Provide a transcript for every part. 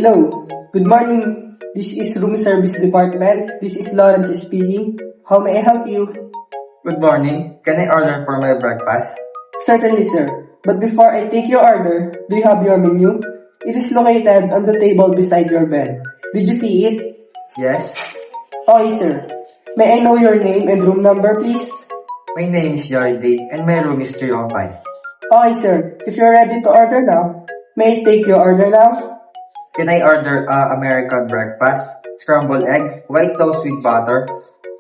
Hello, good morning. This is Room Service Department. This is Lawrence speaking. How may I help you? Good morning. Can I order for my breakfast? Certainly, sir. But before I take your order, do you have your menu? It is located on the table beside your bed. Did you see it? Yes. Okay, sir. May I know your name and room number, please? My name is Yardy and my room is 305. Okay, sir. If you're ready to order now, may I take your order now? Can I order American breakfast, scrambled egg, white toast with butter,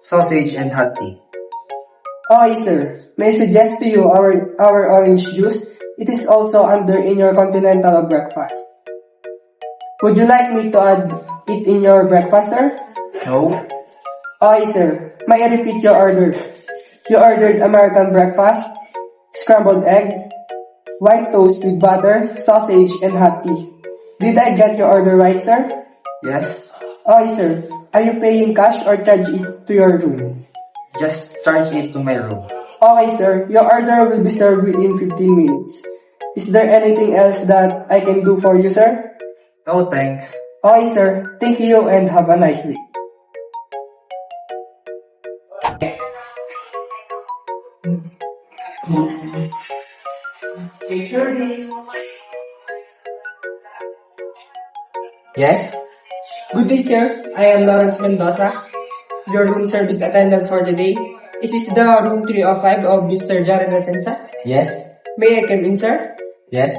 sausage, and hot tea? Okay, sir. May I suggest to you our orange juice? It is also under in your continental breakfast. Would you like me to add it in your breakfast, sir? No. Okay, sir. May I repeat your order? You ordered American breakfast, scrambled egg, white toast with butter, sausage, and hot tea. Did I get your order right, sir? Yes. Okay, sir. Are you paying cash or charge it to your room? Just charge it to my room. Okay, sir. Your order will be served within 15 minutes. Is there anything else that I can do for you, sir? No thanks. Okay, sir. Thank you and have a nice day. Yes? Good day, sir. I am Lawrence Mendoza, your room service attendant for today. Is this the room 305 of Mr. Jaren Atensa? Yes. May I come in, sir? Yes.